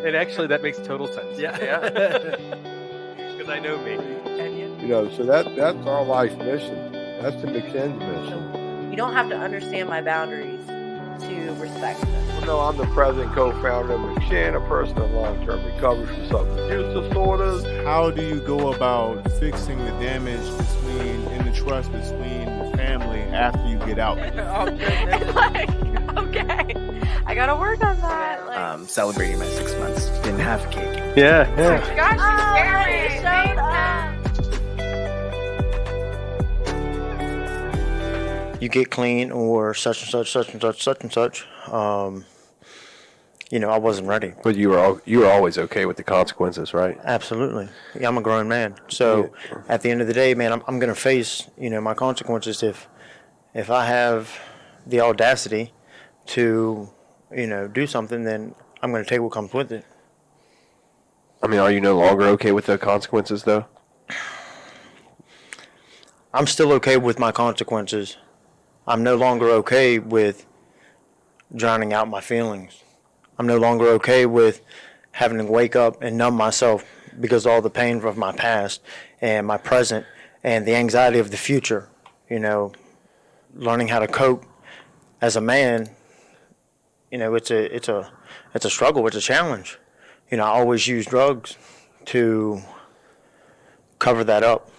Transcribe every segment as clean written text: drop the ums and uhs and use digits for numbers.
And actually, that makes total sense. Yeah. Because I know me. You know, so that's our life's mission. That's the McShin's mission. You don't have to understand my boundaries to respect them. Well, no, I'm the president, co-founder of McShin, a person in long-term recovery from substance use disorders. How do you go about fixing the damage in the trust between the family after you get out? Like, okay, I gotta work on that. Like, Celebrating my 6 months. Didn't have a cake. Yeah. gosh, you showed up. You get clean or such and such, such and such, such and such. You know, I wasn't ready. But you were always okay with the consequences, right? Absolutely. Yeah, I'm a grown man. So at the end of the day, man, I'm going to face, you know, my consequences if I have the audacity to, you know, do something, then I'm going to take what comes with it. I mean, are you no longer okay with the consequences, though? I'm still okay with my consequences. I'm no longer okay with drowning out my feelings. I'm no longer okay with having to wake up and numb myself because of all the pain of my past and my present and the anxiety of the future. You know, learning how to cope as a man, you know, it's a struggle, it's a challenge. You know, I always use drugs to cover that up,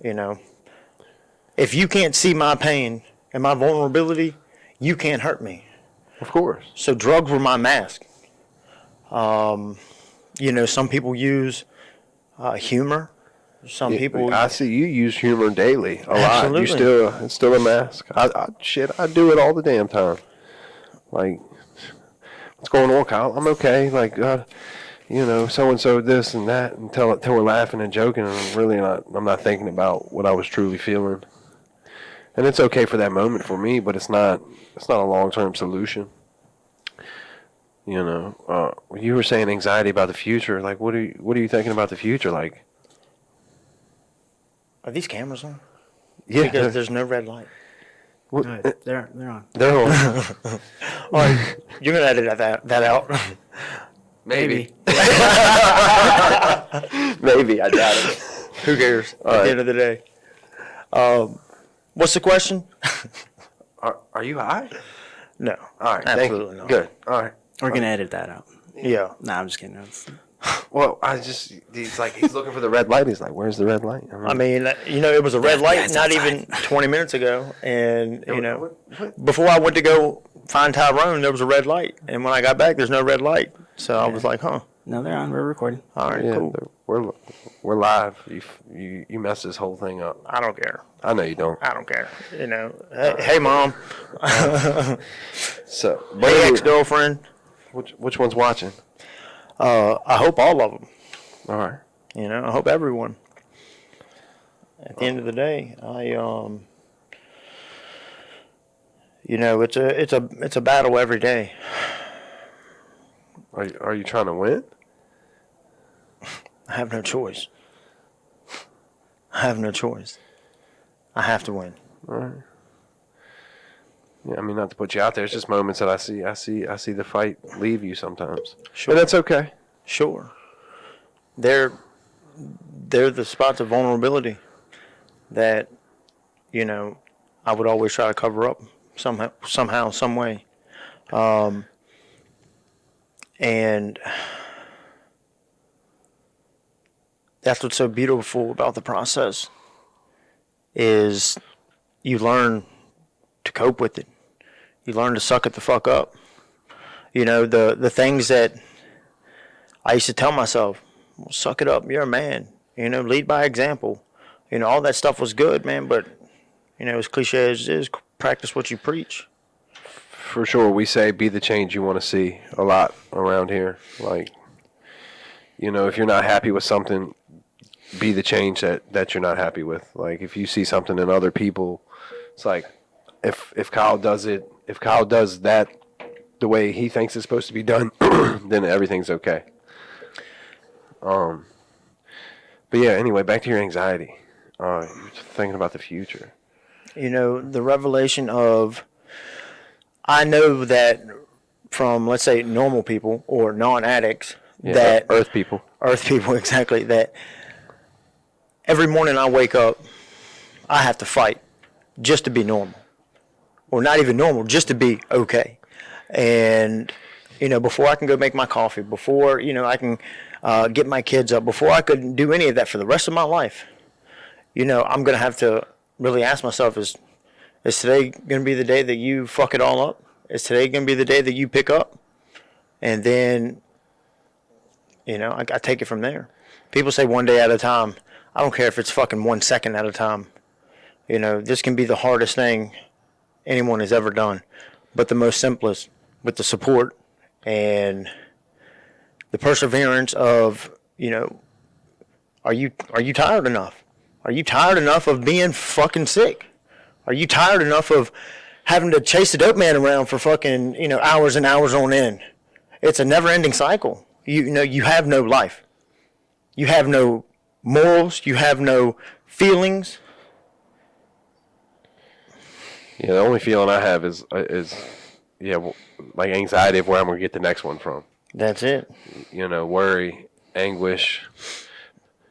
you know. If you can't see my pain and my vulnerability, you can't hurt me. Of course. So drugs were my mask. You know, some people use humor. Some people. I see you use humor daily a lot. Absolutely. It's still a mask. I do it all the damn time. Like, what's going on, Kyle? I'm okay. Like, you know, so and so this and that, until we're laughing and joking, and I'm not thinking about what I was truly feeling. And it's okay for that moment for me, but it's not a long-term solution. You know, you were saying anxiety about the future. Like, what are you thinking about the future? Like, Are these cameras on? yeah, Because there's no red light. They're on. they're on. All right, you're gonna edit that out. Maybe. Maybe, I doubt it. Who cares? At the end of the day. What's the question? Are you high? No. All right, Absolutely not. Good. All right. We're gonna edit that out. Yeah. Nah, I'm just kidding. Well, he's like, he's looking for the red light. He's like, where's the red light? I mean, you know, it was a red light not even 20 minutes ago. And, you know, before I went to go find Tyrone, there was a red light. And when I got back, there's no red light. So I was like, huh. No, they're on. We're recording. All right, Yeah, cool. we're live. You messed this whole thing up. I don't care. I know you don't. I don't care. You know, hey Mom. So, Hey, ex-girlfriend. which one's watching? I hope all of them. All right. You know, I hope everyone. At the end of the day, you know, it's a battle every day. Are you trying to win? I have no choice. I have no choice. I have to win. All right. Yeah, I mean, not to put you out there, it's just moments that I see the fight leave you sometimes. Sure. And that's okay. Sure. They're the spots of vulnerability that, you know, I would always try to cover up somehow, some way. And that's what's so beautiful about the process is you learn to cope with it. You learn to suck it the fuck up. You know, the things that I used to tell myself, well, suck it up, you're a man. You know, lead by example. You know, all that stuff was good, man, but, you know, as cliche as it is, practice what you preach. For sure, we say be the change you want to see a lot around here. Like, you know, if you're not happy with something, be the change that you're not happy with. Like, if you see something in other people, it's like, if Kyle does that the way he thinks it's supposed to be done, then everything's okay. But yeah, anyway, back to your anxiety. You're thinking about the future. You know, the revelation of, I know that from, let's say, normal people or non-addicts Yeah, that Earth people. Earth people, exactly, that every morning I wake up, I have to fight just to be normal. Or not even normal, just to be okay. And, before I can go make my coffee, before, I can get my kids up, before I could do any of that for the rest of my life, I'm going to have to really ask myself, is today going to be the day that you fuck it all up? Is today going to be the day that you pick up? And then, I take it from there. People say one day at a time. I don't care if it's fucking 1 second at a time. This can be the hardest thing anyone has ever done, but the most simplest, with the support and the perseverance of, are you tired enough? Are you tired enough of being fucking sick? Are you tired enough of having to chase the dope man around for fucking, hours and hours on end? It's a never-ending cycle. You have no life. You have no morals. You have no feelings. Yeah, the only feeling I have is like anxiety of where I'm gonna get the next one from. That's it. Worry, anguish,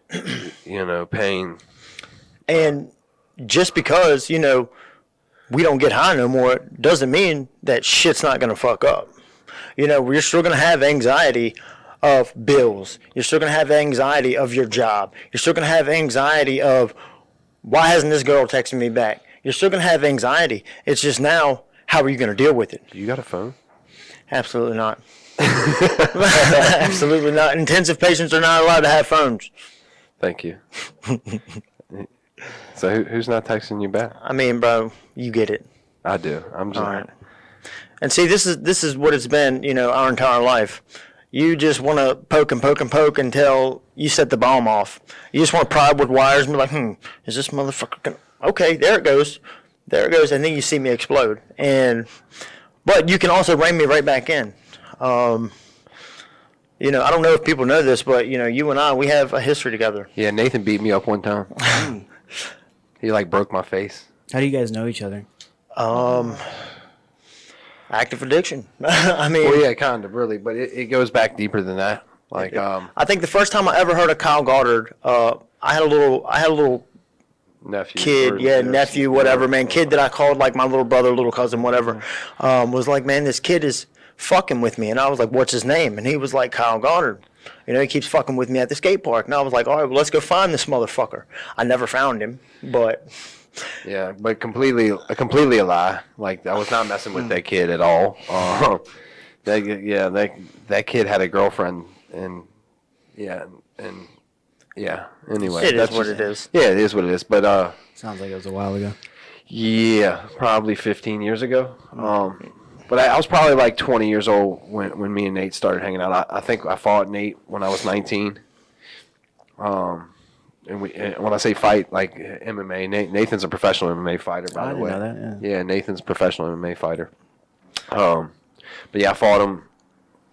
pain. And just because, we don't get high no more doesn't mean that shit's not going to fuck up. You're still going to have anxiety of bills. You're still going to have anxiety of your job. You're still going to have anxiety of, why hasn't this girl texted me back? You're still going to have anxiety. It's just now, how are you going to deal with it? You got a phone? Absolutely not. Absolutely not. Intensive patients are not allowed to have phones. Thank you. So who's not texting you back? I mean, bro, you get it. I do. I'm just. All right. And see, this is what it's been, our entire life. You just want to poke and poke and poke until you set the bomb off. You just want to pry with wires and be like, is this motherfucker gonna... Okay, there it goes. There it goes. And then you see me explode. But you can also rein me right back in. I don't know if people know this, but, you and I, we have a history together. Yeah, Nathan beat me up one time. He broke my face. How do you guys know each other? Active addiction. I mean, Well, yeah, kind of, really, but it goes back deeper than that. I think the first time I ever heard of Kyle Goddard, I had a little nephew, kid, nephew, whatever, man, kid that I called like my little brother, little cousin, whatever, was like, man, this kid is fucking with me, and I was like, what's his name? And he was like, Kyle Goddard. He keeps fucking with me at the skate park, and I was like, all right, well, let's go find this motherfucker. I never found him, but. Yeah, but completely a lie. I was not messing with that kid at all. That kid had a girlfriend, and anyway, It is what it is. Yeah, it is what it is. But Sounds like it was a while ago. yeah, probably 15 years ago. But I was probably 20 years old when me and Nate started hanging out. I think I fought Nate when I was 19. And when I say fight, MMA, Nathan's a professional MMA fighter, by the way. I didn't know that, Yeah, Nathan's a professional MMA fighter. But yeah, I fought him.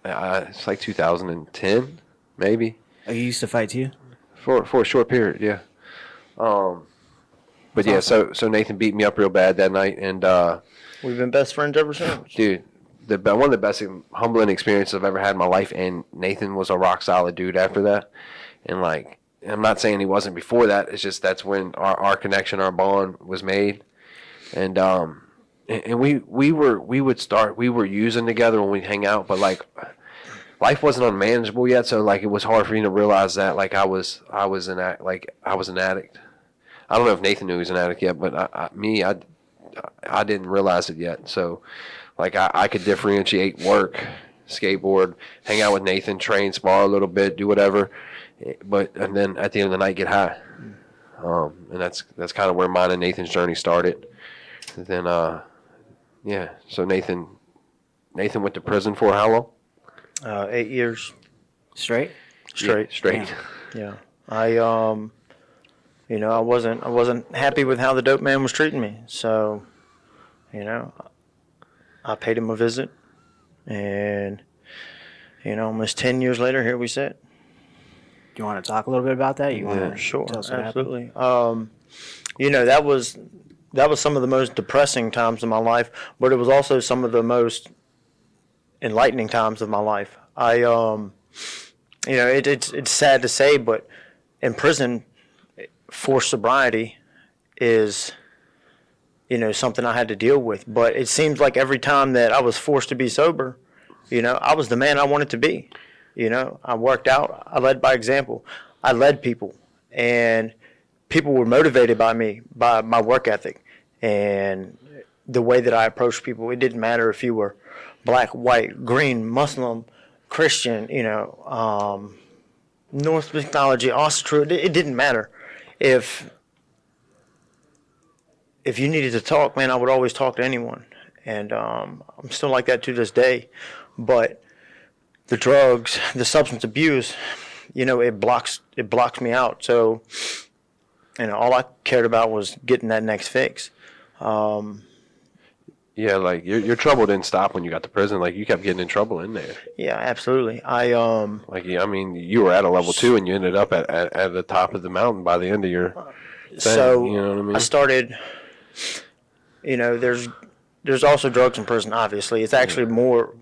It's 2010, maybe. Oh, you used to fight too? For a short period, yeah. But yeah, so Nathan beat me up real bad that night, and We've been best friends ever since. dude, one of the best humbling experiences I've ever had in my life. And Nathan was a rock solid dude after that, and I'm not saying he wasn't before that. It's just that's when our connection, our bond was made, and we were using together when we hang out, but life wasn't unmanageable yet, so it was hard for me to realize that I was an addict. I don't know if Nathan knew he was an addict yet, but I didn't realize it yet. So I could differentiate work, skateboard, hang out with Nathan, train, spar a little bit, do whatever. And then at the end of the night get high, and that's kind of where mine and Nathan's journey started. And then so Nathan went to prison for how long? 8 years. Straight? Straight. Yeah. I I wasn't happy with how the dope man was treating me, so I paid him a visit, and almost 10 years later, here we sit. Do you want to talk a little bit about that? You want to Sure, tell us what happened? absolutely. That was some of the most depressing times of my life, but it was also some of the most enlightening times of my life. It's sad to say, but in prison, forced sobriety is, something I had to deal with. But it seems like every time that I was forced to be sober, I was the man I wanted to be. I worked out. I led by example. I led people, and people were motivated by me, by my work ethic, and the way that I approached people. It didn't matter if you were black, white, green, Muslim, Christian, Norse mythology, Austro. It didn't matter. If you needed to talk, man, I would always talk to anyone, and I'm still like that to this day. But the drugs, the substance abuse, it blocks me out. So, all I cared about was getting that next fix. Yeah, like your trouble didn't stop when you got to prison. Like you kept getting in trouble in there. Yeah, absolutely. You were at a level 2 and you ended up at the top of the mountain by the end of your thing. So you know what I mean? I started. There's also drugs in prison. Obviously, it's actually more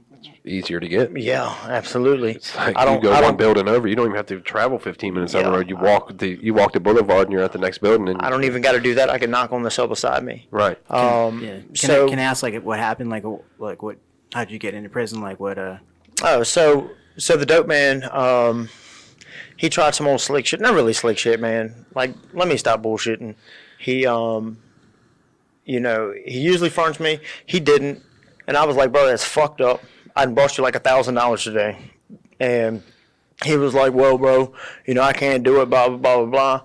easier to get. Yeah, absolutely. It's like you go one building over, you don't even have to travel 15 minutes down the road. You walk the boulevard and you're at the next building. And I don't even got to do that. I can knock on the cell beside me. Right. Can I ask what happened? Like what? How'd you get into prison? Like what? So the dope man, he tried some old slick shit. Not really slick shit, man. Like, let me stop bullshitting. He he usually fronts me. He didn't, and I was like, bro, that's fucked up. I bust you like $1,000 today. And he was like, well, bro, I can't do it, blah, blah, blah, blah, blah.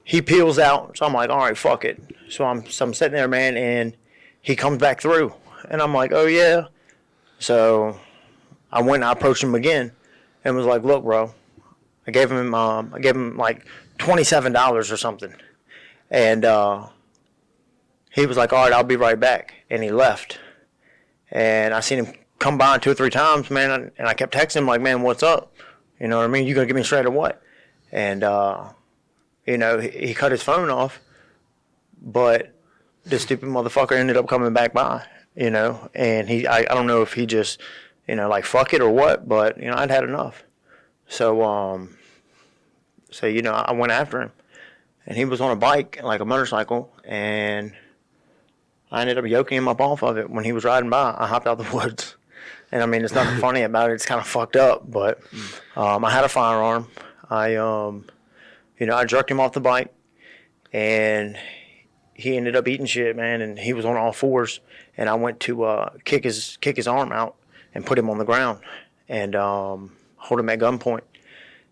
He peels out. So I'm like, all right, fuck it. So I'm sitting there, man, and he comes back through. And I'm like, oh, yeah. So I went and I approached him again and was like, look, bro, I gave him like $27 or something. And he was like, all right, I'll be right back. And he left. And I seen him come by 2 or 3 times, man, and I kept texting him like, man, what's up? You know what I mean? You gonna get me straight or what? And he cut his phone off, but this stupid motherfucker ended up coming back by, and I don't know if he just, like fuck it or what, but I'd had enough. So I went after him, and he was on a bike, like a motorcycle, and I ended up yoking him up off of it. When he was riding by, I hopped out the woods. And I mean, there's nothing funny about it. It's kind of fucked up, but I had a firearm. I jerked him off the bike, and he ended up eating shit, man. And he was on all fours, and I went to kick his arm out and put him on the ground and hold him at gunpoint.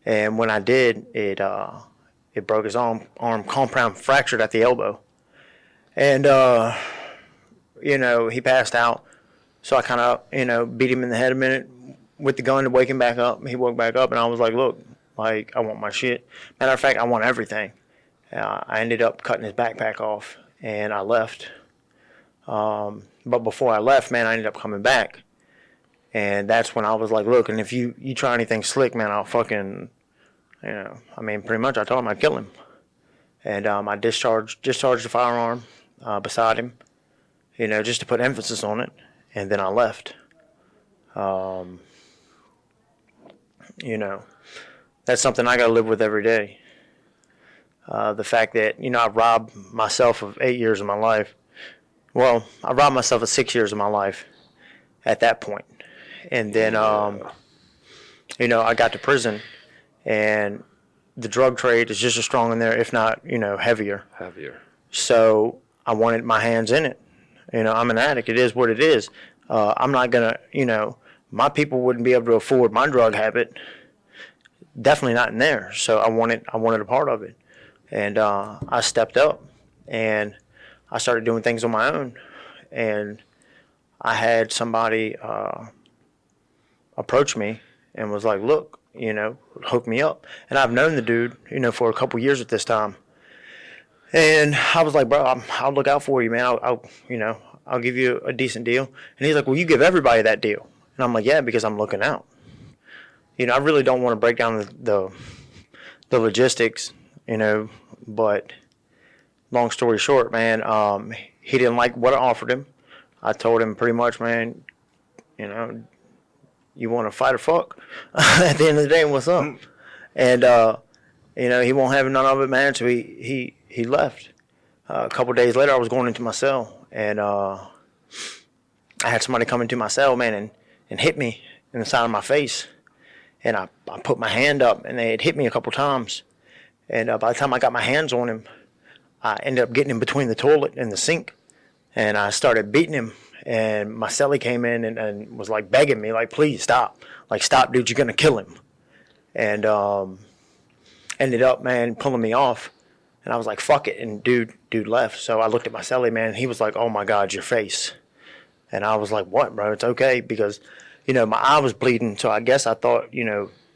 And when I did, it broke his arm compound fractured at the elbow, and he passed out. So I kind of, beat him in the head a minute with the gun to wake him back up. He woke back up, and I was like, look, like, I want my shit. Matter of fact, I want everything. I ended up cutting his backpack off, and I left. But before I left, man, I ended up coming back. And that's when I was like, look, and if you try anything slick, man, I'll fucking, pretty much I told him I'd kill him. And I discharged the firearm beside him, just to put emphasis on it. And then I left. That's something I got to live with every day. The fact that, I robbed myself of 8 years of my life. Well, I robbed myself of 6 years of my life at that point. And then, I got to prison, and the drug trade is just as strong in there, if not, heavier. So I wanted my hands in it. I'm an addict. It is what it is. I'm not going to, my people wouldn't be able to afford my drug habit. Definitely not in there. So I wanted a part of it. And I stepped up, and I started doing things on my own. And I had somebody approach me and was like, look, hook me up. And I've known the dude, for a couple years at this time. And I was like, bro, I'll look out for you, man. I'll give you a decent deal. And he's like, well, you give everybody that deal. And I'm like, yeah, because I'm looking out. I really don't want to break down the logistics, but long story short, man, he didn't like what I offered him. I told him pretty much, man, you want to fight or fuck? At the end of the day, what's up? And, he won't have none of it, man. So he left. A couple days later, I was going into my cell, and I had somebody come into my cell, man, and hit me in the side of my face. And I put my hand up, and they had hit me a couple times. And by the time I got my hands on him, I ended up getting him between the toilet and the sink. And I started beating him. And my cellie came in and was like begging me, like, please stop. Like, stop, dude, you're going to kill him. And ended up, man, pulling me off. And I was like, fuck it. And dude left. So I looked at my cellie, man, and he was like, oh, my God, your face. And I was like, what, bro? It's okay, because my eye was bleeding, so I guess I thought,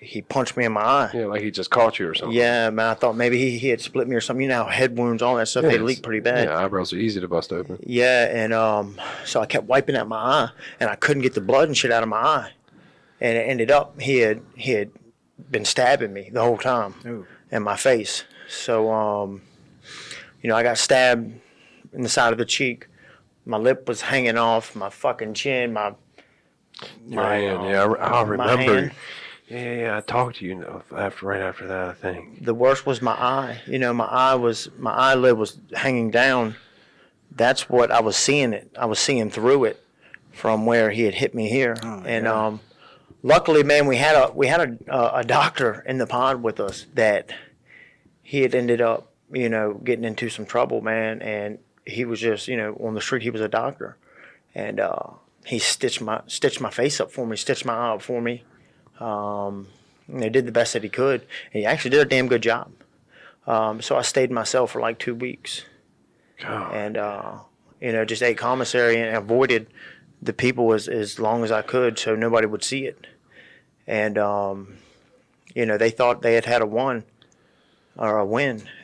he punched me in my eye. Yeah, like he just caught you or something. Yeah, man, I thought maybe he had split me or something. You know how head wounds, all that stuff, they leak pretty bad. Yeah, eyebrows are easy to bust open. Yeah, and so I kept wiping at my eye, and I couldn't get the blood and shit out of my eye. And it ended up, he had been stabbing me the whole time in my face. So, I got stabbed in the side of the cheek. My lip was hanging off, my fucking chin, my hand. Yeah, I remember. Hand. Yeah, I talked to you right after that, I think. The worst was my eye. My eyelid was hanging down. That's what I was seeing it. I was seeing through it from where he had hit me here. Oh, and luckily, man, we had a doctor in the pod with us that he had ended up, getting into some trouble, man, and he was just, on the street. He was a doctor, and he stitched my face up for me, stitched my eye up for me. They did the best that he could. And he actually did a damn good job. So I stayed in my cell for like 2 weeks, and just ate commissary and avoided the people as long as I could, so nobody would see it. And they thought they had a win,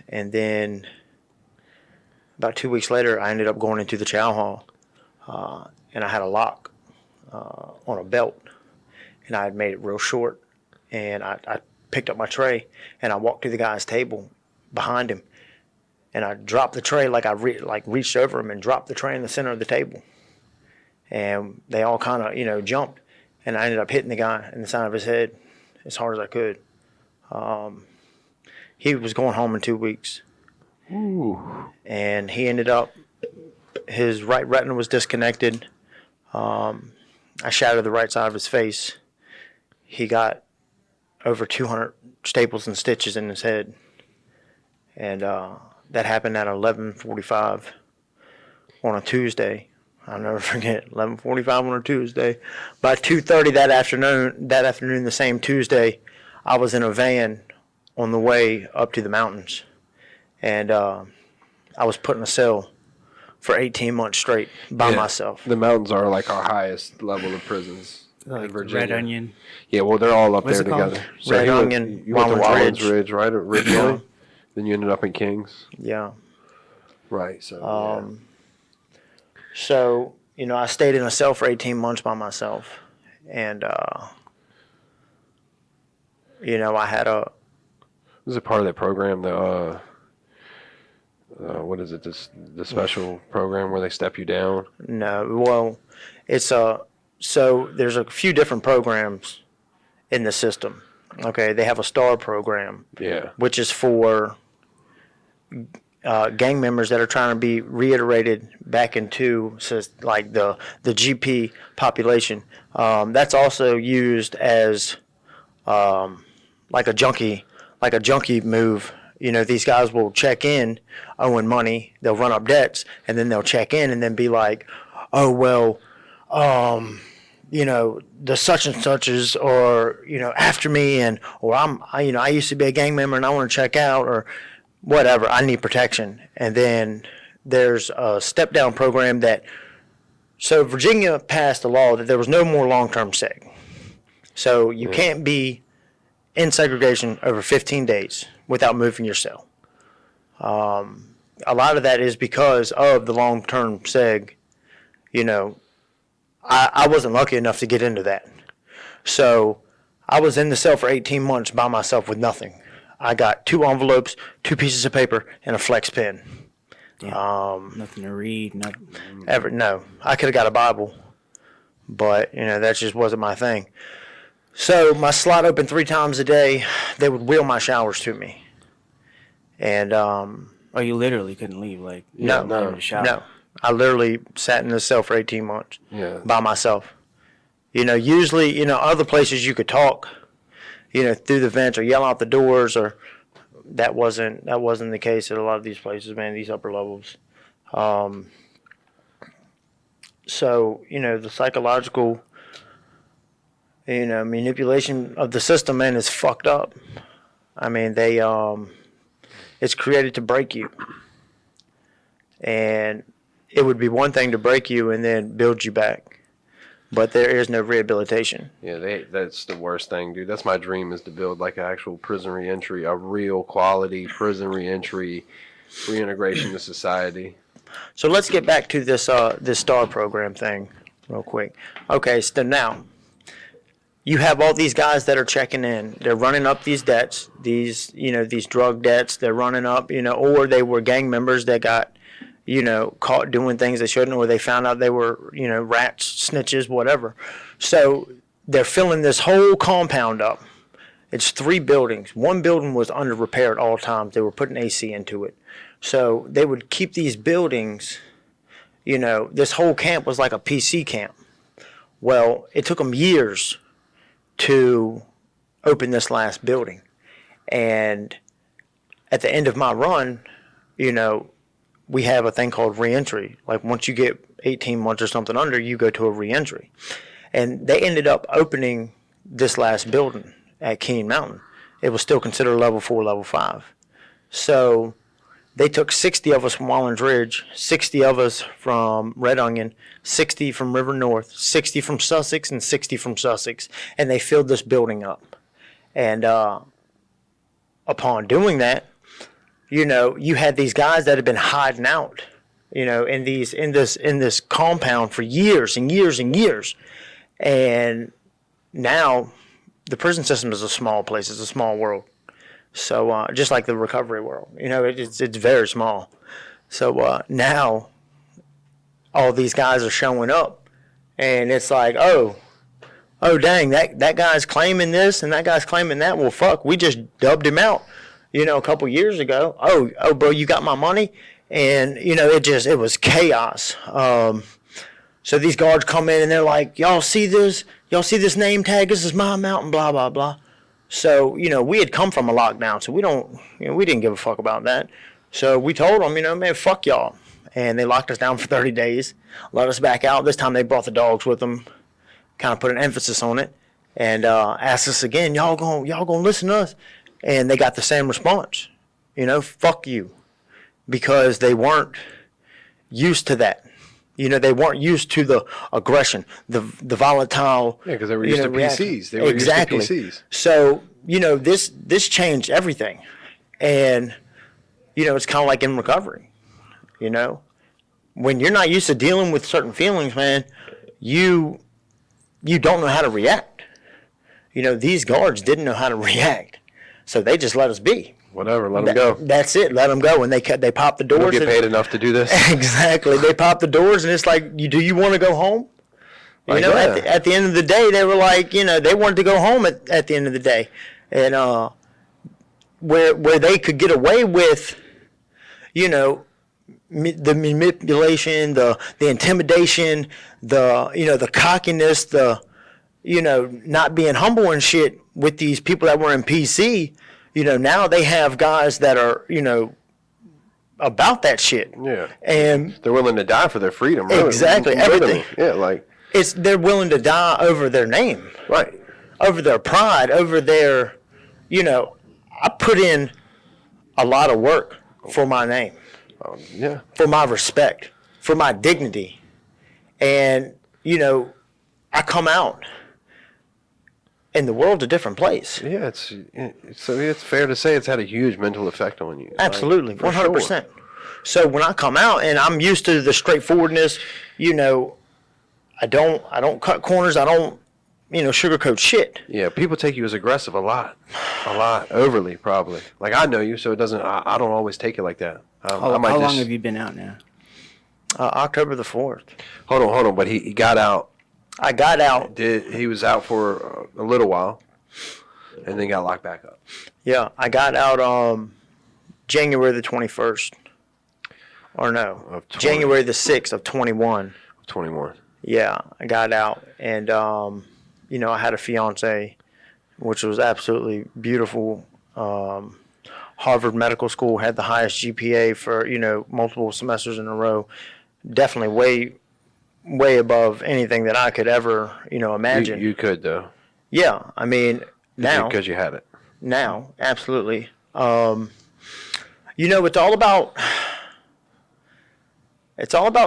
and then about 2 weeks later, I ended up going into the chow hall, and I had a lock on a belt, and I had made it real short, and I picked up my tray, and I walked to the guy's table behind him, and I dropped the tray like I reached over him and dropped the tray in the center of the table, and they all kind of jumped, and I ended up hitting the guy in the side of his head as hard as I could. He was going home in 2 weeks. Ooh. And he ended up, his right retina was disconnected. I shattered the right side of his face. He got over 200 staples and stitches in his head. And that happened at 11:45 on a Tuesday. I'll never forget, 11:45 on a Tuesday. By 2:30 that afternoon, the same Tuesday, I was in a van on the way up to the mountains. And I was put in a cell for 18 months straight by myself. The mountains are like our highest level of prisons in Virginia. Red Onion. Yeah, well, they're all up What's there it called? together. Red Onion, you went to Wallen's Wallen's Ridge, right? Originally? Then you ended up in Kings. Yeah. Right, so, So, I stayed in a cell for 18 months by myself. And, I had a... Was it part of that program, what is it, the special program where they step you down? No, well, it's so there's a few different programs in the system. Okay, they have a STAR program, which is for gang members that are trying to be reiterated back into like the GP population. That's also used as like a junkie move. These guys will check in owing money, they'll run up debts, and then they'll check in and then be like, oh, well, the such and suches are, after me, or I used to be a gang member and I want to check out, or whatever, I need protection. And then there's a step down program so Virginia passed a law that there was no more long-term seg. So you can't be in segregation over 15 days without moving your cell. A lot of that is because of the long-term seg. I wasn't lucky enough to get into that. So I was in the cell for 18 months by myself with nothing. I got 2 envelopes, 2 pieces of paper, and a flex pen. Yeah, nothing to read. No. I could have got a Bible, but, that just wasn't my thing. So my slot opened 3 times a day. They would wheel my showers to me. And Oh, you literally couldn't leave, like no, not even to shower. no. I literally sat in the cell for 18 months Yeah. by myself. Usually, other places you could talk, through the vents or yell out the doors, or that wasn't the case at a lot of these places, man. These upper levels. So the psychological, manipulation of the system, man, is fucked up. I mean, it's created to break you, and it would be one thing to break you and then build you back, but there is no rehabilitation. Yeah, that's the worst thing, dude. That's my dream, is to build like an actual prison reentry, a real quality prison reentry, reintegration to society. So let's get back to this STAR program thing real quick. Okay, so now you have all these guys that are checking in. They're running up these debts, these drug debts. They're running up, or they were gang members that got, caught doing things they shouldn't, or they found out they were, rats, snitches, whatever. So they're filling this whole compound up. It's 3 buildings. One building was under repair at all times. They were putting AC into it. So they would keep these buildings, this whole camp was like a PC camp. Well, it took them years to open this last building. And at the end of my run, we have a thing called reentry. Like once you get 18 months or something under, you go to a reentry. And they ended up opening this last building at Keene Mountain. It was still considered level 4, level 5. So they took 60 of us from Wallens Ridge, 60 of us from Red Onion, 60 from River North, 60 from Sussex, and 60 from Sussex, and they filled this building up. And upon doing that, you had these guys that had been hiding out, in this compound for years and years and years, and now the prison system is a small place. It's a small world. So just like the recovery world, it's very small. So now all these guys are showing up, and it's like, oh dang, that guy's claiming this and that guy's claiming that. Well, fuck, we just dubbed him out, a couple years ago. Oh, bro, you got my money, and it was chaos. So these guards come in and they're like, y'all see this? Y'all see this name tag? This is my mountain, blah blah blah. So, we had come from a lockdown, so we didn't give a fuck about that. So we told them, man, fuck y'all. And they locked us down for 30 days, let us back out. This time they brought the dogs with them, kind of put an emphasis on it, and asked us again, y'all gonna listen to us? And they got the same response, fuck you. Because they weren't used to that. They weren't used to the aggression, the volatile. Yeah, because they were used to reaction. PCs. They were exactly. used to PCs. So, this changed everything. And, it's kind of like in recovery. When you're not used to dealing with certain feelings, man, you don't know how to react. These guards didn't know how to react. So they just let us be. Whatever, let them go. That's it. Let them go. And they pop the doors. You don't get paid enough to do this. Exactly. They pop the doors, and it's like, do you want to go home? Like, At the end of the day, they were like, they wanted to go home at the end of the day, and where they could get away with, the manipulation, the intimidation, the cockiness, the not being humble and shit with these people that were in PC. Now they have guys that are, about that shit. Yeah. And they're willing to die for their freedom. Really. Exactly. Literally. Everything. Yeah, they're willing to die over their name. Right. Over their pride, over their, I put in a lot of work for my name. Yeah. For my respect, for my dignity. And, I come out, and the world's a different place. Yeah, it's fair to say it's had a huge mental effect on you. Absolutely, like, 100%. Sure. So when I come out and I'm used to the straightforwardness, I don't cut corners. I don't, sugarcoat shit. Yeah, people take you as aggressive a lot, overly probably. Like I know you, so it doesn't. I don't always take it like that. How long have you been out now? October the 4th. Hold on. But he got out I got out. He was out for a little while, and then got locked back up. Yeah, I got out January the 21st. Or no, January the 6th of 21. 21. Yeah, I got out, and you know, I had a fiance, which was absolutely beautiful. Harvard Medical School, had the highest GPA for, you know, multiple semesters in a row. Definitely way above anything that I could ever, you know, imagine. You could though. Yeah, I mean now because you had it. Now, absolutely. You know, it's all about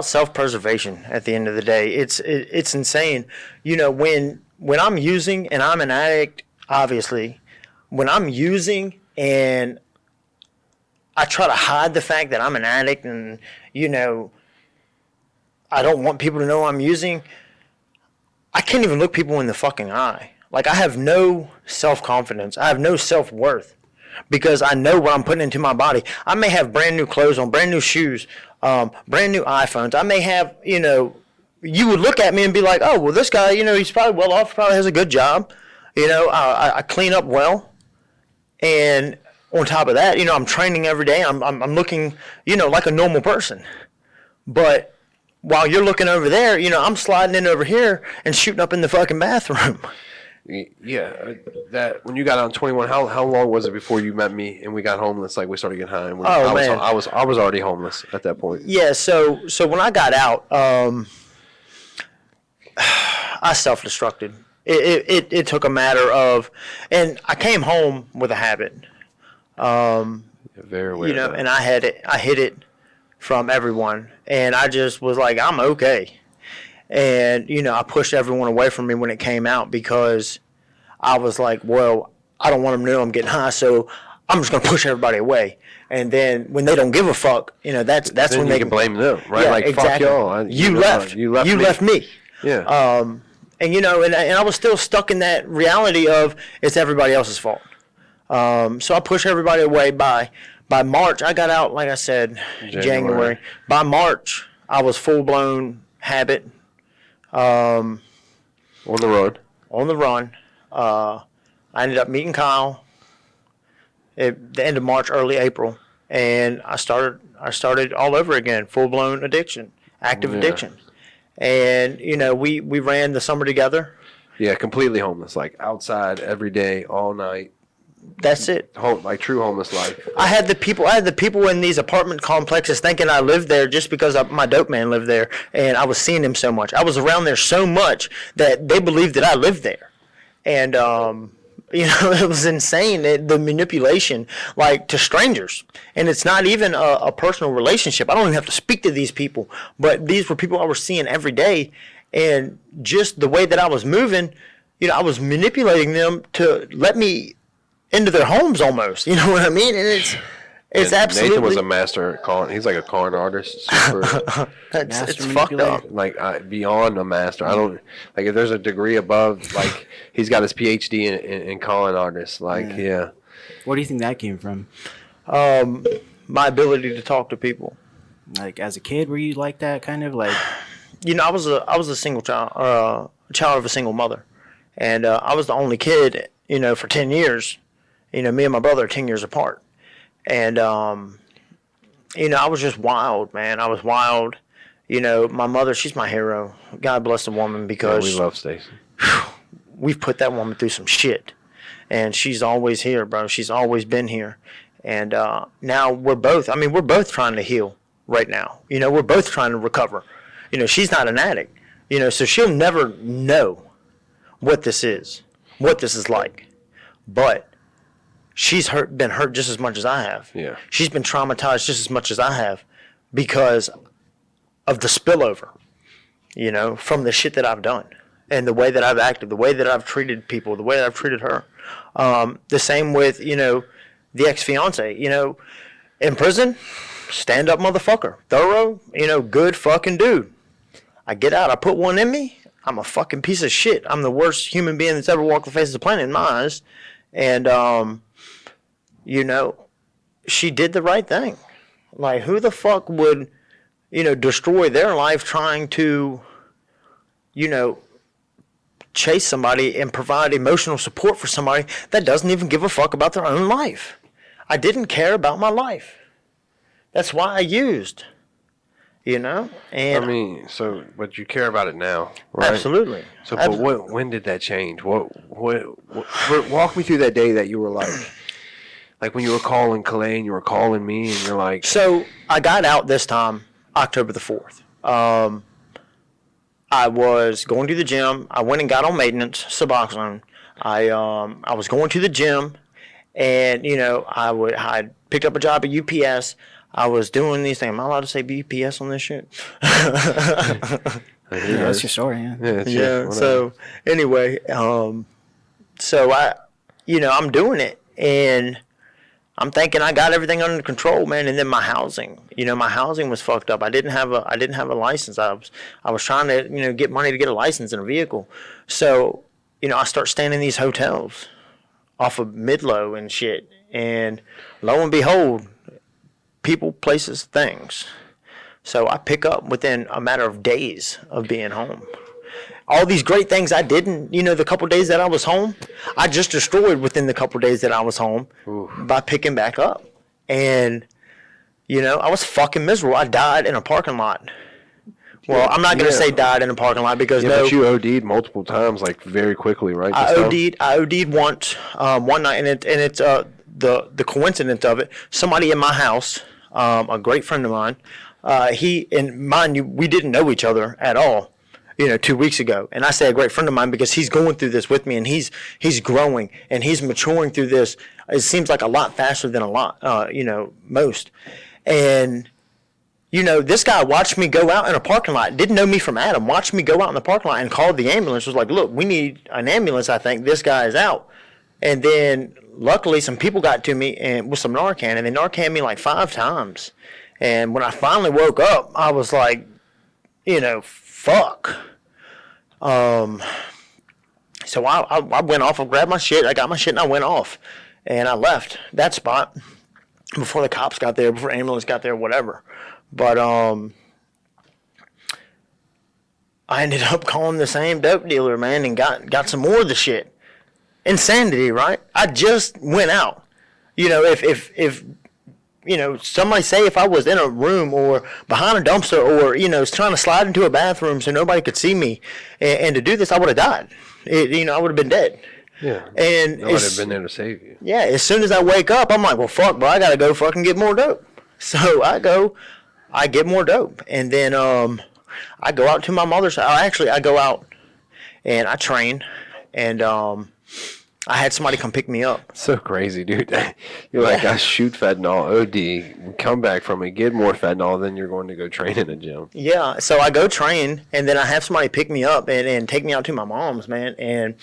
self-preservation at the end of the day. It's insane. You know, when I'm using and I'm an addict, obviously, when I'm using and I try to hide the fact that I'm an addict and, you know, I don't want people to know I'm using, I can't even look people in the fucking eye. Like, I have no self-confidence. I have no self-worth because I know what I'm putting into my body. I may have brand new clothes on, brand new shoes, brand new iPhones. I may have, you know, you would look at me and be like, oh, well, this guy, you know, he's probably well off, probably has a good job. You know, I clean up well. And on top of that, you know, I'm training every day. I'm looking, you know, like a normal person. But while you're looking over there, you know, I'm sliding in over here and shooting up in the fucking bathroom. Yeah, that when you got on 21, how long was it before you met me and we got homeless? Like we started getting high. And I was already homeless at that point. Yeah, so when I got out, I self-destructed. It took a matter of, and I came home with a habit. Very weird. You know, and I hid it from everyone, and I just was like, I'm okay. And, you know, I pushed everyone away from me when it came out because I was like, well, I don't want them to know I'm getting high, so I'm just going to push everybody away. And then when they don't give a fuck, you know, that's when they can blame them, right? Yeah, like, exactly. fuck y'all. You left me. Yeah. And, you know, and I was still stuck in that reality of it's everybody else's fault. So I pushed everybody away. By March, I got out, like I said, January. By March, I was full-blown habit. On the road. On the run. I ended up meeting Kyle at the end of March, early April, and I started all over again, full-blown addiction, active addiction. And, you know, we ran the summer together. Yeah, completely homeless, like outside every day, all night. That's it. Like true homeless life. I had the people in these apartment complexes thinking I lived there just because my dope man lived there, and I was seeing him so much. I was around there so much that they believed that I lived there, and you know, it was insane, the manipulation, like, to strangers. And it's not even a personal relationship. I don't even have to speak to these people, but these were people I was seeing every day, and just the way that I was moving, you know, I was manipulating them to let me into their homes almost, you know what I mean? And it's absolutely. Nathan was a master at calling. He's like a con artist. Super. It's fucked up. Like beyond a master. I don't like if there's a degree above. Like he's got his PhD in con artist. Like yeah. What do you think that came from? My ability to talk to people. Like as a kid, were you like that kind of like? You know, I was a single child, child of a single mother, and I was the only kid. You know, for 10 years. You know, me and my brother are 10 years apart. And, you know, I was just wild, man. I was wild. You know, my mother, she's my hero. God bless the woman because we love Stacy. We've put that woman through some shit. And she's always here, bro. She's always been here. And now we're both trying to heal right now. You know, we're both trying to recover. You know, she's not an addict. You know, so she'll never know what this is like. But she's been hurt just as much as I have. Yeah. She's been traumatized just as much as I have because of the spillover, you know, from the shit that I've done and the way that I've acted, the way that I've treated people, the way that I've treated her. The same with, you know, the ex-fiance, you know, in prison, stand-up motherfucker, thorough, you know, good fucking dude. I get out, I put one in me, I'm a fucking piece of shit. I'm the worst human being that's ever walked the face of the planet in my eyes. And, you know, she did the right thing. Like, who the fuck would, you know, destroy their life trying to, you know, chase somebody and provide emotional support for somebody that doesn't even give a fuck about their own life. I didn't care about my life. That's why I used, And I mean, but you care about it now, right? Absolutely. So, but when did that change? What walk me through that day that you were like when you were calling Calais and you were calling me and you're like. So I got out this time, October the 4th. I was going to the gym. I went and got on maintenance, Suboxone. I was going to the gym, and I picked up a job at UPS. I was doing these things. Am I allowed to say UPS on this shit? Yeah, that's your story. Yeah. Yeah. So anyway, so I'm doing it, and I'm thinking I got everything under control, man. And then my housing was fucked up. I didn't have a license. I was trying to, get money to get a license in a vehicle. So, I start staying in these hotels off of Midlow and shit. And lo and behold, people, places, things. So I pick up within a matter of days of being home. All these great things I didn't, the couple days that I was home, I just destroyed within the couple days that I was home by picking back up. And, I was fucking miserable. I died in a parking lot. Well, I'm not going to say died in a parking lot because but you OD'd multiple times, like very quickly, right? I OD'd once, one night, and it's the coincidence of it. Somebody in my house, a great friend of mine, we didn't know each other at all. 2 weeks ago. And I say a great friend of mine because he's going through this with me, and he's growing and he's maturing through this. It seems like a lot faster than most. And, this guy watched me go out in a parking lot, didn't know me from Adam, watched me go out in the parking lot and called the ambulance, was like, look, we need an ambulance, I think. This guy is out. And then luckily some people got to me and with some Narcan, and they Narcaned me like 5 times. And when I finally woke up, I was like, fuck. So I went off, I grabbed my shit, I got my shit, and I went off. And I left that spot before the cops got there, before the ambulance got there, whatever. But I ended up calling the same dope dealer, man, and got some more of the shit. Insanity, right? I just went out. If somebody say if I was in a room or behind a dumpster or, trying to slide into a bathroom so nobody could see me and to do this, I would have died. I would have been dead. Yeah. And nobody would have been there to save you. Yeah. As soon as I wake up, I'm like, well, fuck, bro, I got to go fucking get more dope. So I get more dope. And then I go out to my mother's house. Actually, I go out and I train, and I had somebody come pick me up. So crazy, dude. You're like, I shoot fentanyl, OD, come back from it, get more fentanyl, then you're going to go train in a gym. Yeah, so I go train, and then I have somebody pick me up and take me out to my mom's, man. And,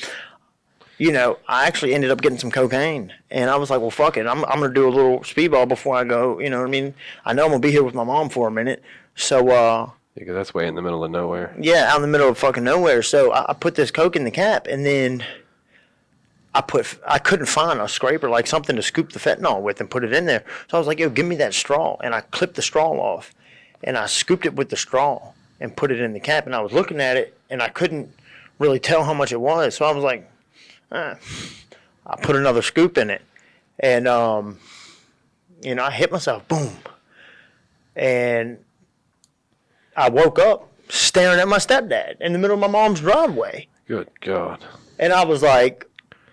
I actually ended up getting some cocaine. And I was like, well, fuck it. I'm going to do a little speedball before I go. You know what I mean? I know I'm going to be here with my mom for a minute. So, because that's way in the middle of nowhere. Yeah, out in the middle of fucking nowhere. So I put this coke in the cap, and then I couldn't find a scraper, like something to scoop the fentanyl with and put it in there. So I was like, yo, give me that straw. And I clipped the straw off, and I scooped it with the straw and put it in the cap. And I was looking at it, and I couldn't really tell how much it was. So I was like, I put another scoop in it. And, I hit myself, boom. And I woke up staring at my stepdad in the middle of my mom's driveway. Good God. And I was like,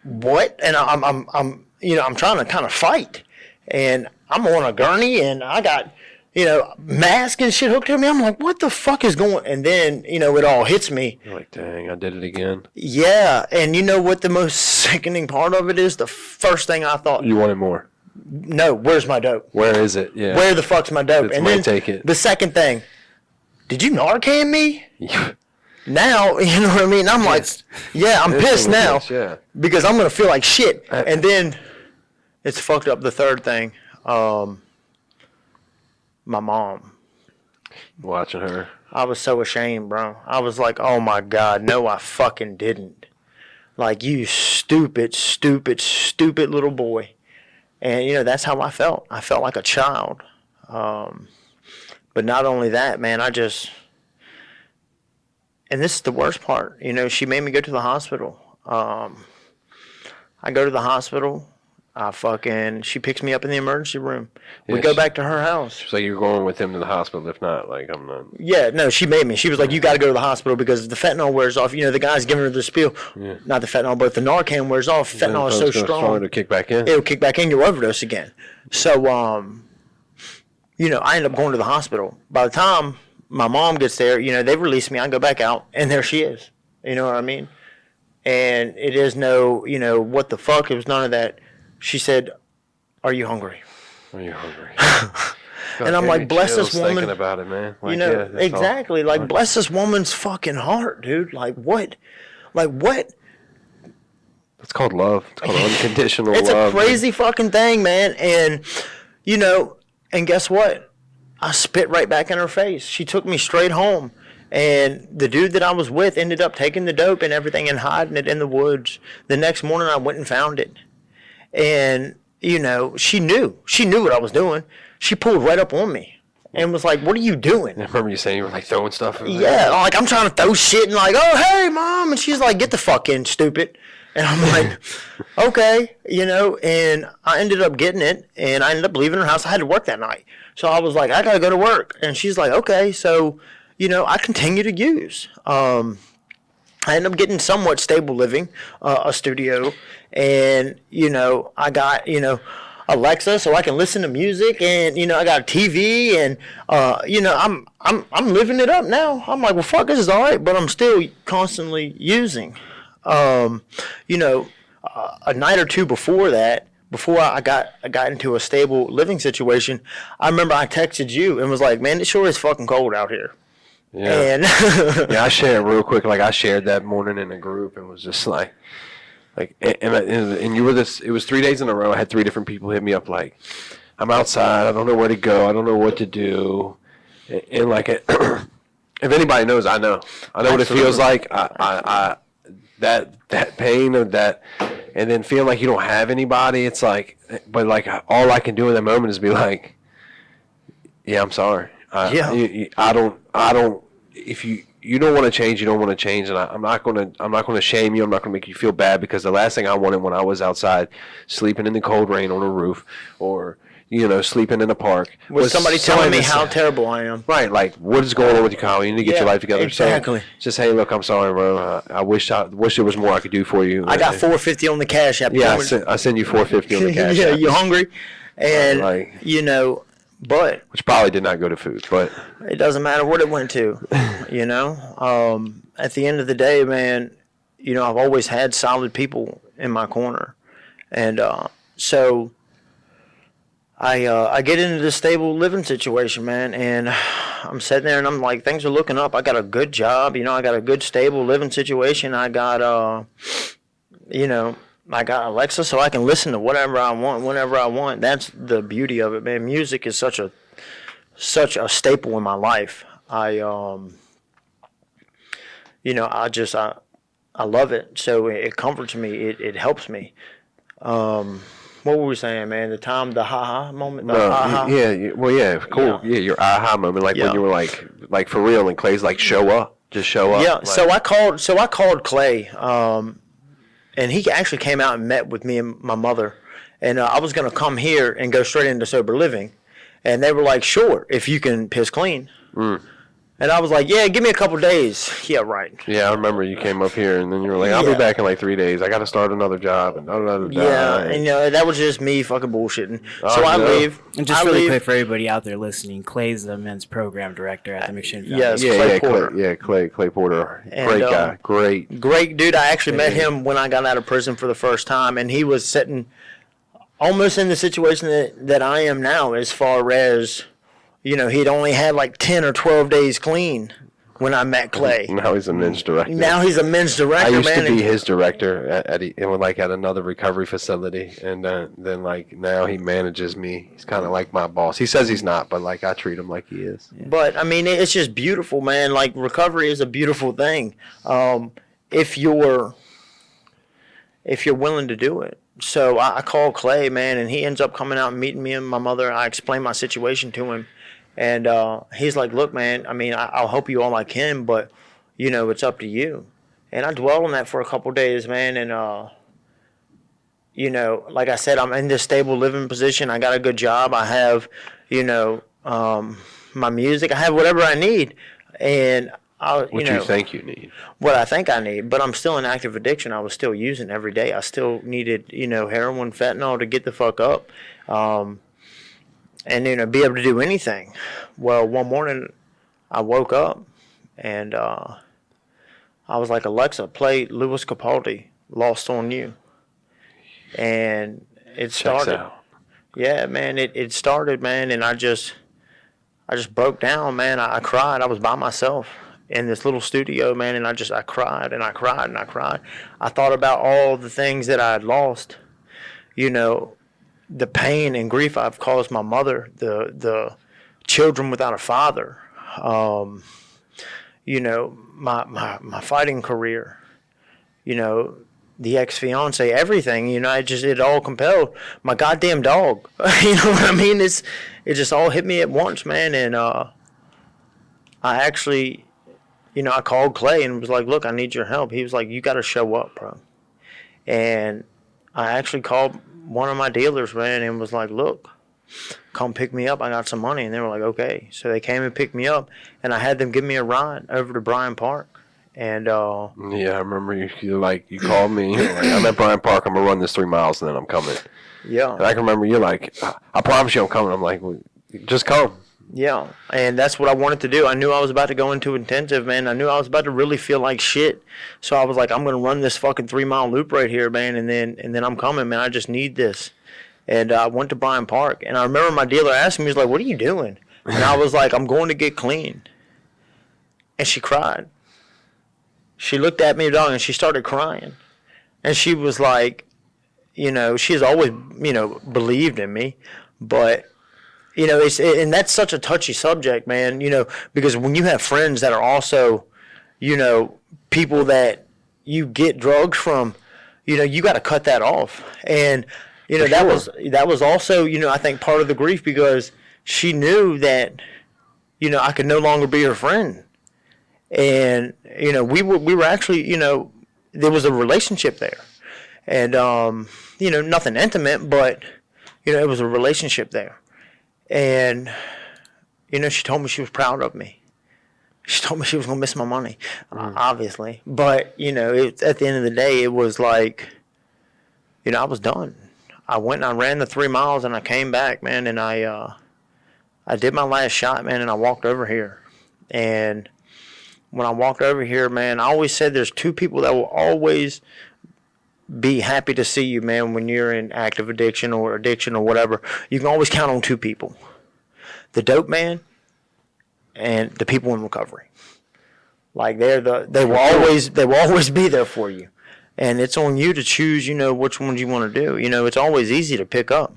what? And I'm trying to kind of fight, and I'm on a gurney, and I got, mask and shit hooked to me. I'm like, what the fuck is going? And then, it all hits me. You're like, dang, I did it again. Yeah, and you know what the most sickening part of it is? The first thing I thought, you wanted more. No, where's my dope? Where is it? Yeah. Where the fuck's my dope? And then take it. The second thing, did you Narcan me? Now, you know what I mean? I'm like, yeah, I'm pissed now because I'm going to feel like shit. And then it's fucked up. The third thing, my mom. Watching her. I was so ashamed, bro. I was like, oh my God, no, I fucking didn't. Like, you stupid, stupid, stupid little boy. And, that's how I felt. I felt like a child. But not only that, man, and this is the worst part. You know, she made me go to the hospital. I go to the hospital. She picks me up in the emergency room. We go back to her house. So you're going with him to the hospital. If not, like, I'm not. Yeah, no, she made me. She was like, you got to go to the hospital because the fentanyl wears off. You know, the guy's giving her the spiel. Yeah. Not the fentanyl, but the Narcan wears off. Fentanyl is so strong. It'll kick back in. It'll kick back in. You'll overdose again. So, you know, I end up going to the hospital. By the time my mom gets there, you know, they release me. I go back out, and there she is. You know what I mean? And it is no, you know, what the fuck? It was none of that. She said, "Are you hungry?" Are you hungry? And I'm like, bless this woman. Thinking about it, man. Like, you know, yeah, exactly. All. Like, bless this woman's fucking heart, dude. Like, what? Like, what? It's called love. It's called unconditional it's love. It's a crazy fucking thing, man. And, you know, and guess what? I spit right back in her face. She took me straight home. And the dude that I was with ended up taking the dope and everything and hiding it in the woods. The next morning, I went and found it. And, you know, she knew what I was doing. She pulled right up on me and was like, "What are you doing?" I remember you saying you were like throwing stuff. Yeah, like I'm trying to throw shit and like, "Oh, hey, mom." And she's like, "Get the fuck in, stupid." And I'm like, okay, you know, and I ended up getting it and I ended up leaving her house. I had to work that night. So I was like, I got to go to work. And she's like, okay. So, you know, I continue to use. I ended up getting somewhat stable living, a studio, and, you know, I got, you know, Alexa so I can listen to music, and, you know, I got a TV, and, you know, I'm living it up now. I'm like, well, fuck, this is all right, but I'm still constantly using. You know, a night or two before that, before I got into a stable living situation, I remember I texted you and was like, man, it sure is fucking cold out here. Yeah. And yeah, I shared real quick. Like I shared that morning in a group and was just like, and you were this. It was 3 days in a row. I had 3 different people hit me up like, I'm outside. I don't know where to go. I don't know what to do. And like, if anybody knows, I know what it feels like. I that pain of that, and then feeling like you don't have anybody. It's like, but like all I can do in that moment is be like, yeah, I'm sorry. I don't. If you don't want to change, you don't want to change, and I'm not gonna shame you. I'm not gonna make you feel bad, because the last thing I wanted when I was outside sleeping in the cold rain on a roof, or you know, sleeping in a park, was somebody telling me how terrible I am. Right, like, what is going on with you, Kyle? You need to get your life together. Exactly. So just, hey, look, I'm sorry, bro. I wish there was more I could do for you. I got $4.50 on the Cash App. Yeah, I send you $4.50 on the Cash App. Yeah, you hungry? And you know, but which probably did not go to food, but it doesn't matter what it went to. You know, at the end of the day, man, you know, I've always had solid people in my corner, and so. I get into this stable living situation, man, and I'm sitting there and I'm like, things are looking up. I got a good job, you know, I got a good stable living situation. I got, you know, I got Alexa so I can listen to whatever I want, whenever I want. That's the beauty of it, man. Music is such a staple in my life. You know, I love it. So it comforts me. It helps me. What were we saying, man? The ha-ha moment? Ha-ha? Yeah, well, yeah, cool. Yeah, your aha moment, like when you were like for real, and Clay's like, show up, just show up. Yeah, like, so I called Clay, and he actually came out and met with me and my mother, and I was going to come here and go straight into sober living, and they were like, sure, if you can piss clean. And I was like, yeah, give me a couple days. Yeah, right. Yeah, I remember you came up here, and then you were like, I'll be back in like 3 days. I got to start another job. And yeah, and you know, that was just me fucking bullshitting. So I leave. And just really quick for everybody out there listening, Clay's the men's program director at the McShin Foundation. Yes, Clay Porter. Great guy. Great dude. I actually met him when I got out of prison for the first time, and he was sitting almost in the situation that I am now, as far as... You know, he'd only had like 10 or 12 days clean when I met Clay. Now he's a men's director. Now he's a men's director, I used to be his director at another recovery facility, and then like now he manages me. He's kind of like my boss. He says he's not, but like I treat him like he is. Yeah. But I mean, it's just beautiful, man. Like recovery is a beautiful thing, if you're willing to do it. So I called Clay, man, and he ends up coming out and meeting me and my mother. I explained my situation to him. And he's like, look, man, I mean, I'll help you all I can, but, it's up to you. And I dwelled on that for a couple days, man. And, like I said, I'm in this stable living position. I got a good job. I have, my music. I have whatever I need. And What you think you need. what I think I need, but I'm still in active addiction. I was still using every day. I still needed, heroin, fentanyl to get the fuck up, and be able to do anything. Well, one morning I woke up and I was like, Alexa, play Louis Capaldi, "Lost on You," and it started. Checks out. Yeah, man, it started, man, and I just broke down, man. I cried. I was by myself in this little studio, man, and I cried and I cried and I cried. I thought about all the things that I had lost, the pain and grief I've caused my mother, the children without a father, my fighting career, the ex-fiance, everything, it all compelled. My goddamn dog, you know what I mean? It just all hit me at once, man, and I actually, I called Clay and was like, look, I need your help. He was like, you got to show up, bro. And I actually called one of my dealers, man, and was like, look, come pick me up. I got some money. And they were like, okay. So they came and picked me up, and I had them give me a ride over to Bryant Park. And yeah, I remember you called me. You're like, I'm at Bryant Park. I'm gonna run this 3 miles, and then I'm coming. yeah, And I can remember you're like, I promise you I'm coming. I'm like, well, just come. yeah, and that's what I wanted to do. I knew I was about to go into intensive, man. I knew I was about to really feel like shit. So I was like, I'm gonna run this fucking 3 mile loop right here, man, and then I'm coming, man. I just need this. And I went to Bryant Park, and I remember my dealer asked me, he was like, what are you doing? And I was like, I'm going to get clean. And she cried. She looked at me, dog, and she started crying. And she was like, she has always, believed in me. But, and that's such a touchy subject, man, because when you have friends that are also, people that you get drugs from, you got to cut that off. And, that was also, I think part of the grief, because she knew that, I could no longer be her friend. And, we were actually, there was a relationship there. And, nothing intimate, but, it was a relationship there. And, she told me she was proud of me. She told me she was going to miss my money, obviously. But, at the end of the day, it was like, I was done. I went and I ran the 3 miles and I came back, man, and I did my last shot, man, and I walked over here. And when I walked over here, man, I always said there's two people that will always be happy to see you, man, when you're in active addiction or whatever. You can always count on two people: the dope man and the people in recovery. Like they will always be there for you. And it's on you to choose, which ones you want to do. It's always easy to pick up.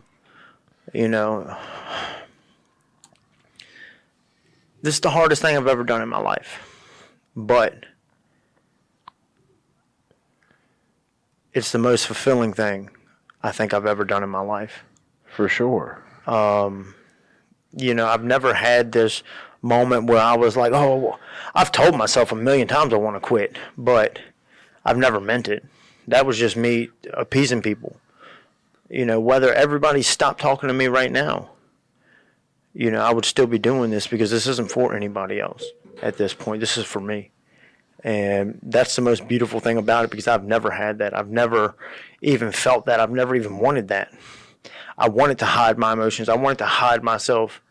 This is the hardest thing I've ever done in my life. But it's the most fulfilling thing I think I've ever done in my life. For sure. I've never had this moment where I was like, oh, I've told myself a million times I want to quit, but I've never meant it. That was just me appeasing people. Whether everybody stopped talking to me right now, I would still be doing this because this isn't for anybody else at this point. This is for me. And that's the most beautiful thing about it, because I've never had that. I've never even felt that. I've never even wanted that. I wanted to hide my emotions. I wanted to hide myself,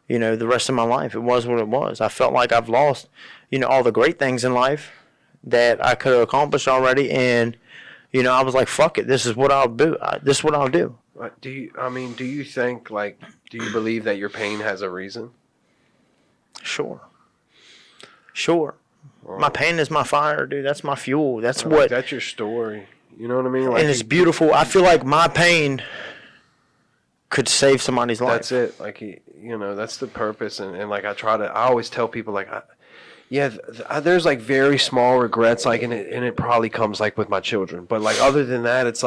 the rest of my life. It was what it was. I felt like I've lost, all the great things in life that I could have accomplished already. And, I was like, fuck it. This is what I'll do. This is what I'll do. Do you think, do you believe that your pain has a reason? Sure. My pain is my fire, dude. That's my fuel. That's what. That's your story. You know what I mean? And it's beautiful. I feel like my pain could save somebody's life. That's it. That's the purpose. And I always tell people, there's very small regrets, and it probably comes with my children. But other than that, it's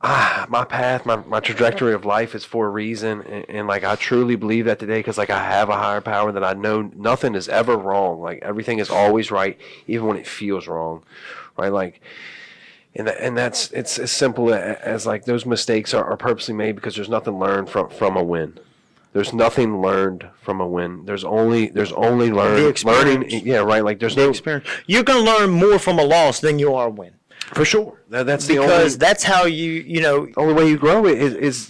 my path, my trajectory of life is for a reason, and like I truly believe that today, because like I have a higher power that I know nothing is ever wrong. Like everything is always right, even when it feels wrong, right? Like, and that's it's as simple as like those mistakes are purposely made because there's nothing learned from a win. There's nothing learned from a win. There's only learning. Yeah, right. Like there's no experience. You're gonna learn more from a loss than you are a win. For sure. That's because that's how the only way you grow is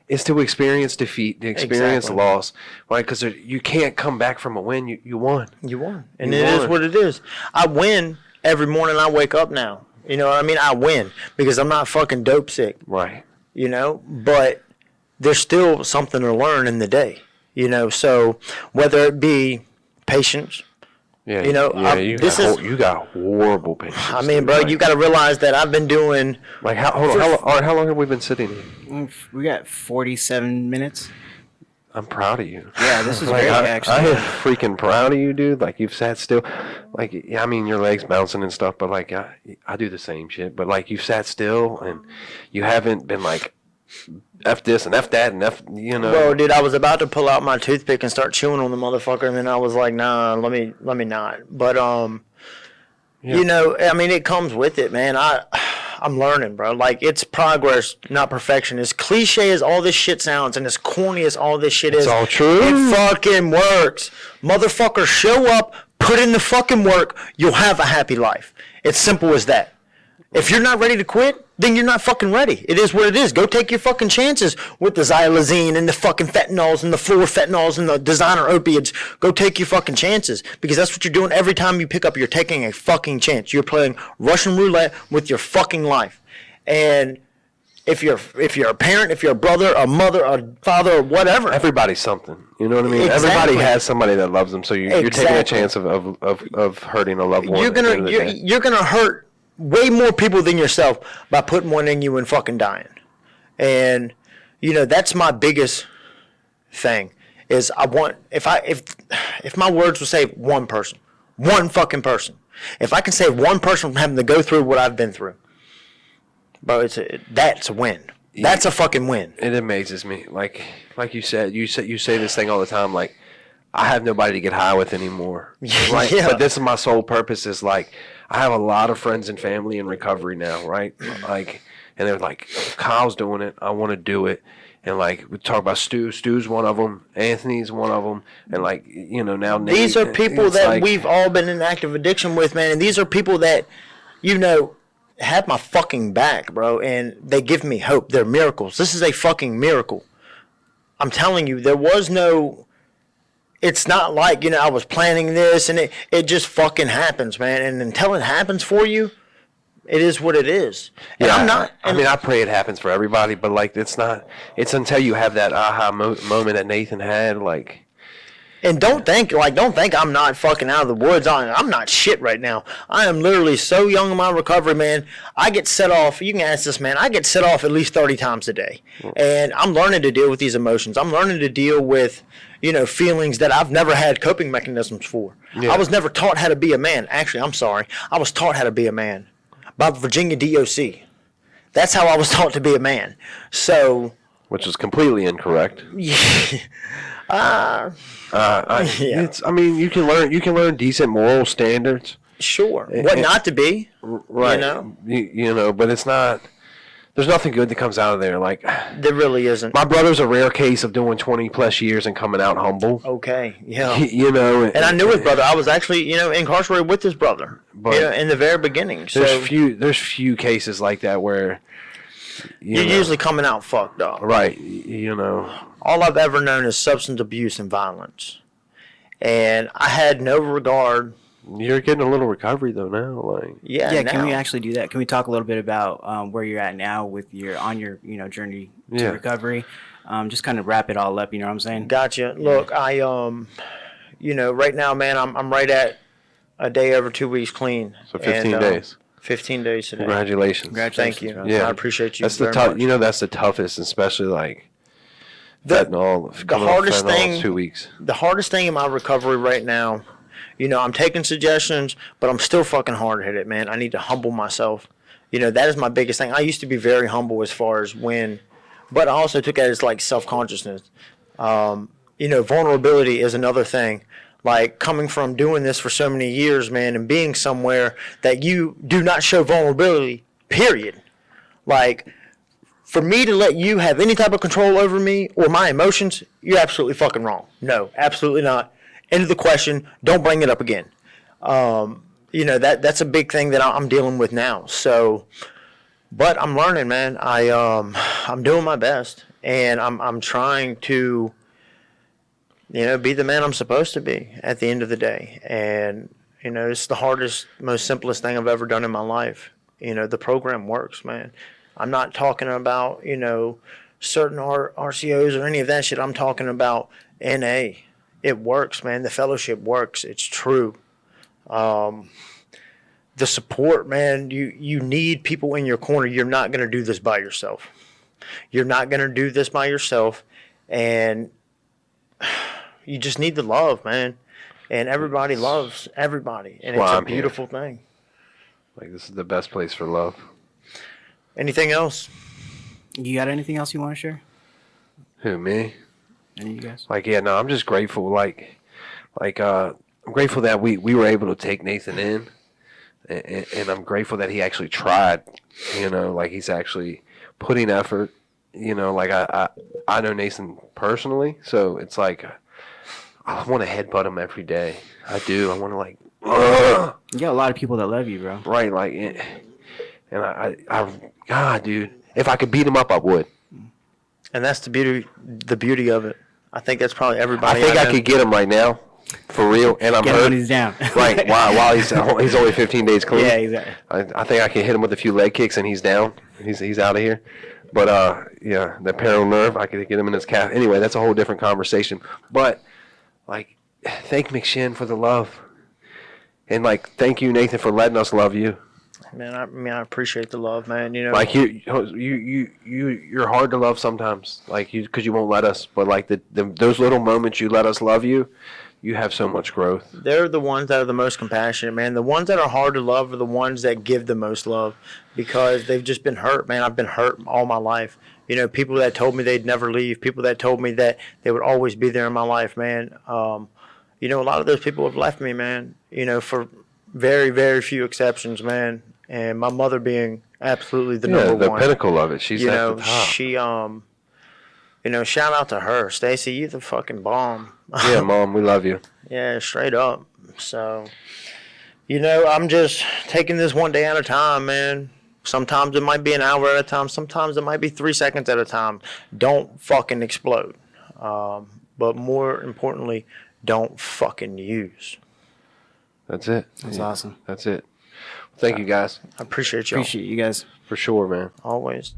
to experience defeat, to experience loss, right? Because you can't come back from a win. You won. You won, and it is what it is. I win every morning. I wake up now. You know what I mean? I win because I'm not fucking dope sick. Right. You know, but there's still something to learn in the day. You know, so whether it be patience. Yeah, you know, you got horrible patience. I mean, bro, you got to realize that I've been doing. Like, how long have we been sitting here? We got 47 minutes. I'm proud of you. Yeah, this is like, great, actually. I am freaking proud of you, dude. Like, you've sat still. Like, yeah, I mean, your legs bouncing and stuff, but like, I do the same shit. But like, you've sat still and you haven't been like, F this and F that and F, you know. Well, dude, I was about to pull out my toothpick and start chewing on the motherfucker, and then I was like, nah, let me not. But you know, I mean, it comes with it, man. I'm learning, bro. Like, it's progress, not perfection. As cliche as all this shit sounds, and as corny as all this shit is, it's all true. It fucking works, motherfucker. Show up, put in the fucking work. You'll have a happy life. It's simple as that. If you're not ready to quit, then you're not fucking ready. It is what it is. Go take your fucking chances with the xylazine and the fucking fentanyls and the fluorphenols and the designer opiates. Go take your fucking chances because that's what you're doing every time you pick up. You're taking a fucking chance. You're playing Russian roulette with your fucking life. And if you're a parent, if you're a brother, a mother, a father, or whatever, everybody's something. You know what I mean? Exactly. Everybody has somebody that loves them. So you're taking a chance of hurting a loved one. You're gonna hurt way more people than yourself by putting one in you and fucking dying. And you know, that's my biggest thing is I want if my words will save one person, one fucking person, if I can save one person from having to go through what I've been through, bro, that's a win. That's a fucking win. It amazes me. Like you say this thing all the time, like I have nobody to get high with anymore. Right? Yeah. But this is my sole purpose is like I have a lot of friends and family in recovery now, right? Like, and they're like, Kyle's doing it. I want to do it. And like, we talk about Stu. Stu's one of them. Anthony's one of them. And like, you know, now Nate, these are people that we've all been in active addiction with, man. And these are people that, you know, have my fucking back, bro. And they give me hope. They're miracles. This is a fucking miracle. I'm telling you, there was no. It's not like, you know, I was planning this and it just fucking happens, man. And until it happens for you, it is what it is. And yeah, I'm not. I mean, I pray it happens for everybody, but like, it's until you have that aha moment that Nathan had, like. And don't think I'm not fucking out of the woods. I'm not shit right now. I am literally so young in my recovery, man. I get set off. You can ask this, man. I get set off at least 30 times a day. And I'm learning to deal with these emotions. I'm learning to deal with, you know, feelings that I've never had coping mechanisms for. Yeah. I was never taught how to be a man. Actually, I'm sorry. I was taught how to be a man by Virginia DOC. That's how I was taught to be a man. So. Which is completely incorrect. Yeah. I mean, you can learn decent moral standards. Sure. What not to be. Right. You know, but it's not. There's nothing good that comes out of there. Like, there really isn't. My brother's a rare case of doing 20 plus years and coming out humble. Okay. Yeah. You know. And I knew his brother. I was actually, you know, incarcerated with his brother. But, you know, in the very beginning. So there's few cases like that where. You're usually coming out fucked up. Right. You know. All I've ever known is substance abuse and violence. And I had no regard. You're getting a little recovery though now, like yeah. Can we actually do that? Can we talk a little bit about where you're at now with your journey to recovery? Just kind of wrap it all up. You know what I'm saying? Gotcha. Look, I you know, right now, man, I'm right at a day over 2 weeks clean. So 15 days. 15 days today. Congratulations. Thank you. Bro. Yeah, I appreciate you. That's the tough. You know, that's the toughest, especially like. The hardest thing. 2 weeks. The hardest thing in my recovery right now, you know, I'm taking suggestions, but I'm still fucking hard-headed, man. I need to humble myself that is my biggest thing. I used to be very humble as far as but I also took it as like self-consciousness. Vulnerability is another thing. Like coming from doing this for so many years, man, and being somewhere that you do not show vulnerability, period. Like, for me to let you have any type of control over me or my emotions, you're absolutely fucking wrong. No, absolutely not. End of the question. Don't bring it up again. That's a big thing that I'm dealing with now. So, but I'm learning, man. I'm doing my best, and I'm trying to, be the man I'm supposed to be at the end of the day. And it's the hardest, most simplest thing I've ever done in my life. The program works, man. I'm not talking about, certain RCOs or any of that shit. I'm talking about NA. It works, man. The fellowship works. It's true. The support, man, you need people in your corner. You're not going to do this by yourself. You're not going to do this by yourself. And you just need the love, man. And everybody loves everybody. And it's a beautiful thing. Like, this is the best place for love. Anything else? You got anything else you want to share? Who, me? Any of you guys? I'm just grateful. I'm grateful that we were able to take Nathan in. And I'm grateful that he actually tried, he's actually putting effort, I know Nathan personally, so it's like, I want to headbutt him every day. I do. I want to ugh! You got a lot of people that love you, bro. Right, and God, dude, if I could beat him up, I would. And that's the beauty of it. I think that's probably everybody. I think I could get him right now. For real, and I'm Get hurt. him when he's down. Right, while he's only 15 days clean. Yeah, exactly. I think I can hit him with a few leg kicks, and he's down. He's out of here. But the peroneal nerve, I could get him in his calf. Anyway, that's a whole different conversation. But thank McShin for the love, and thank you, Nathan, for letting us love you. Man, I appreciate the love, man. You're hard to love sometimes, because you won't let us. But those little moments you let us love you. You have so much growth. They're the ones that are the most compassionate, man. The ones that are hard to love are the ones that give the most love because they've just been hurt, man. I've been hurt all my life. People that told me they'd never leave, people that told me that they would always be there in my life, man. A lot of those people have left me, man, for very, very few exceptions, man. And my mother being absolutely the number the one. pinnacle of it. She's at the top. She, shout out to her. Stacy, you the fucking bomb. Yeah, Mom, we love you. Yeah, straight up. So, I'm just taking this one day at a time, man. Sometimes it might be an hour at a time. Sometimes it might be 3 seconds at a time. Don't fucking explode. But more importantly, don't fucking use. That's it. That's awesome. That's it. Thank you, guys. I appreciate y'all. Appreciate you guys. For sure, man. Always.